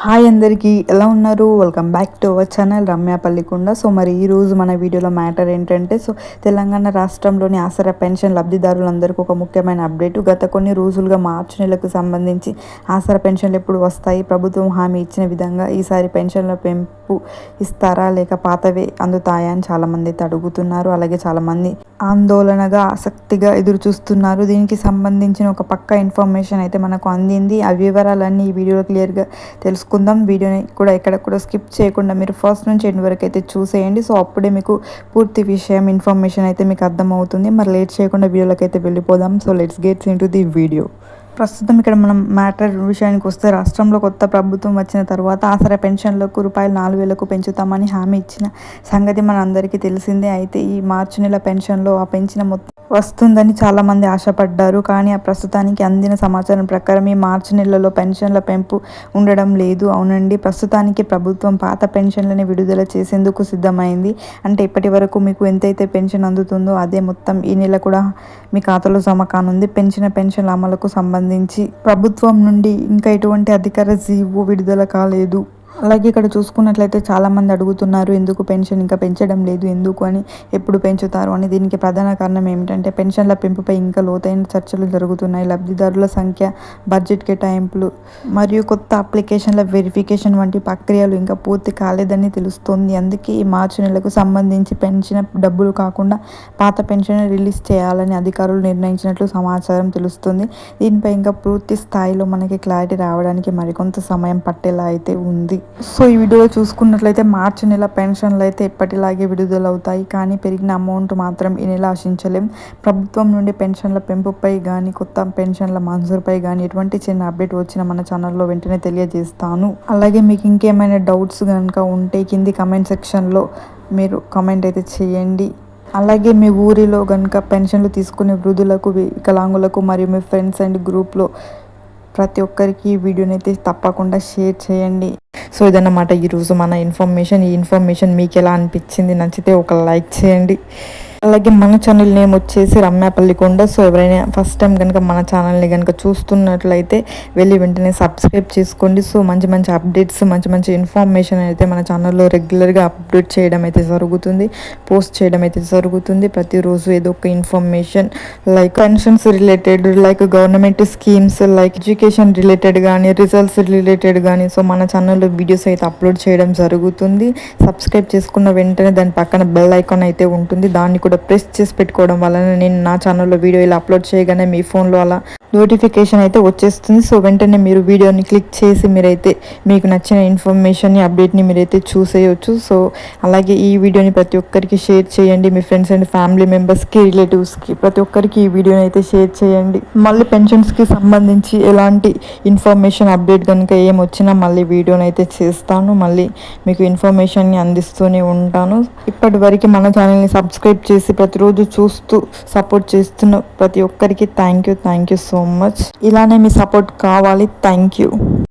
Hi అందరికీ ఎలా ఉన్నారు? Welcome back to our channel Ramya Pallikonda. మరి ఈరోజు మన వీడియోలో మ్యాటర్ ఏంటంటే తెలంగాణ రాష్ట్రంలోని ఆసరా పెన్షన్ లబ్ధిదారులందరికీ ఒక ముఖ్యమైన అప్డేట్. గత కొన్ని రోజులుగా మార్చి నెలకు సంబంధించి ఆసరా పెన్షన్లు ఎప్పుడు వస్తాయి, ప్రభుత్వం హామీ ఇచ్చిన విధంగా ఈసారి పెన్షన్ల పెంపు ఇస్తారా లేక పాతవే అందుతాయా అని చాలామంది అయితే అడుగుతున్నారు. అలాగే చాలామంది ఆందోళనగా ఆసక్తిగా ఎదురు చూస్తున్నారు. దీనికి సంబంధించిన ఒక పక్కా ఇన్ఫర్మేషన్ అయితే మనకు అందింది. ఆ వివరాలన్నీ ఈ వీడియోలో క్లియర్గా తెలుసుకుందాం. వీడియోని కూడా ఎక్కడ కూడా స్కిప్ చేయకుండా మీరు ఫస్ట్ నుంచి ఎండ్ వరకు అయితే చూసేయండి. అప్పుడే మీకు పూర్తి విషయం ఇన్ఫర్మేషన్ అయితే మీకు అర్థమవుతుంది. మరి లేట్ చేయకుండా వీడియోలోకి అయితే వెళ్ళిపోదాం. Let's get into the video. ప్రస్తుతం ఇక్కడ మనం మ్యాటర్ విషయానికి వస్తే, రాష్ట్రంలో కొత్త ప్రభుత్వం వచ్చిన తర్వాత ఆసరా పెన్షన్లకు ₹4,000 పెంచుతామని హామీ ఇచ్చిన సంగతి మన అందరికీ తెలిసిందే. అయితే ఈ మార్చి నెల పెన్షన్లో ఆ పెంచిన మొత్తం వస్తుందని చాలామంది ఆశపడ్డారు. కానీ ఆ ప్రస్తుతానికి అందిన సమాచారం ప్రకారం ఈ మార్చి నెలలో పెన్షన్ల పెంపు ఉండడం లేదు. అవునండి, ప్రస్తుతానికి ప్రభుత్వం పాత పెన్షన్లని విడుదల చేసేందుకు సిద్ధమైంది. అంటే ఇప్పటి వరకు మీకు ఎంతైతే పెన్షన్ అందుతుందో అదే మొత్తం ఈ నెల కూడా మీ ఖాతాలో జమ కానుంది. పెంచిన పెన్షన్ల అమలుకు సంబంధించి ప్రభుత్వం నుండి ఇంకా ఎటువంటి అధికార జీవో విడుదల కాలేదు. అలాగే ఇక్కడ చూసుకున్నట్లయితే చాలామంది అడుగుతున్నారు, ఎందుకు పెన్షన్ ఇంకా పెంచడం లేదు, ఎందుకు అని, ఎప్పుడు పెంచుతారు అని. దీనికి ప్రధాన కారణం ఏమిటంటే పెన్షన్ల పెంపుపై ఇంకా లోతైన చర్చలు జరుగుతున్నాయి. లబ్ధిదారుల సంఖ్య, బడ్జెట్ కేటాయింపులు మరియు కొత్త అప్లికేషన్ల వెరిఫికేషన్ వంటి ప్రక్రియలు ఇంకా పూర్తి కాలేదని తెలుస్తోంది. అందుకే ఈ మార్చి నెలకు సంబంధించి పెన్షన్ డబ్బులు కాకుండా పాత పెన్షన్ రిలీజ్ చేయాలని అధికారులు నిర్ణయించినట్లు సమాచారం తెలుస్తుంది. దీనిపై ఇంకా పూర్తి స్థాయిలో మనకి క్లారిటీ రావడానికి మరికొంత సమయం పట్టేలా అయితే ఉంది. ఈ వీడియోలో చూసుకున్నట్లయితే మార్చి నెల పెన్షన్లు అయితే ఎప్పటిలాగే విడుదలవుతాయి. కానీ పెరిగిన అమౌంట్ మాత్రం ఈ నెల ఆశించలేం. ప్రభుత్వం నుండి పెన్షన్ల పెంపుపై కానీ కొత్త పెన్షన్ల మంజూరుపై కానీ ఎటువంటి చిన్న అప్డేట్ వచ్చినా మన ఛానల్లో వెంటనే తెలియజేస్తాను. అలాగే మీకు ఇంకేమైనా డౌట్స్ కనుక ఉంటే కింది కమెంట్ సెక్షన్లో మీరు కమెంట్ అయితే చేయండి. అలాగే మీ ఊరిలో కనుక పెన్షన్లు తీసుకునే వృద్ధులకు, వికలాంగులకు మరియు మీ ఫ్రెండ్స్ అండ్ గ్రూప్లో ప్రతి ఒక్కరికి ఈ వీడియోని అయితే తప్పకుండా షేర్ చేయండి. ఇదన్నమాట ఈరోజు మన ఇన్ఫర్మేషన్. ఈ ఇన్ఫర్మేషన్ మీకు ఎలా అనిపించింది? నచ్చితే ఒక లైక్ చేయండి. అలాగే మన ఛానల్ నేమ్ వచ్చేసి రమ్య పల్లికొండ. ఎవరైనా ఫస్ట్ టైం కనుక మన ఛానల్ని కనుక చూస్తున్నట్లయితే వెళ్ళి వెంటనే సబ్స్క్రైబ్ చేసుకోండి. మంచి మంచి అప్డేట్స్, మంచి మంచి ఇన్ఫర్మేషన్ అయితే మన ఛానల్లో రెగ్యులర్గా అప్డేట్ చేయడం అయితే జరుగుతుంది, పోస్ట్ చేయడం అయితే జరుగుతుంది. ప్రతిరోజు ఏదో ఒక information like pensions related, like government schemes, like education related కానీ, రిజల్ట్స్ రిలేటెడ్ కానీ మన ఛానల్లో వీడియోస్ అయితే అప్లోడ్ చేయడం జరుగుతుంది. సబ్స్క్రైబ్ చేసుకున్న వెంటనే దాని పక్కన బెల్ ఐకాన్ అయితే ఉంటుంది, దాన్ని కూడా ప్రెస్ చేసి పెట్టుకోవడం వలన నేను నా ఛానల్లో వీడియో ఇలా అప్లోడ్ చేయగానే మీ ఫోన్లో అలా నోటిఫికేషన్ అయితే వచ్చేస్తుంది. వెంటనే మీరు వీడియోని క్లిక్ చేసి మీరైతే మీకు నచ్చిన ఇన్ఫర్మేషన్ని, అప్డేట్ని మీరైతే చూసేయచ్చు. అలాగే ఈ వీడియోని ప్రతి ఒక్కరికి షేర్ చేయండి. మీ ఫ్రెండ్స్ అండ్ ఫ్యామిలీ మెంబర్స్కి, రిలేటివ్స్కి ప్రతి ఒక్కరికి ఈ వీడియోని అయితే షేర్ చేయండి. మళ్ళీ పెన్షన్స్కి సంబంధించి ఎలాంటి ఇన్ఫర్మేషన్ అప్డేట్ కనుక ఏమొచ్చినా మళ్ళీ వీడియోని అయితే చేస్తాను. మళ్ళీ మీకు ఇన్ఫర్మేషన్ని అందిస్తూనే ఉంటాను. ఇప్పటి వరకు మన ఛానల్ని సబ్స్క్రైబ్ చేసి ప్రతిరోజు చూస్తూ సపోర్ట్ చేస్తున్న ప్రతి ఒక్కరికి థ్యాంక్ యూ సో మచ్. ఇలానే మీ సపోర్ట్ కావాలి. Thank you.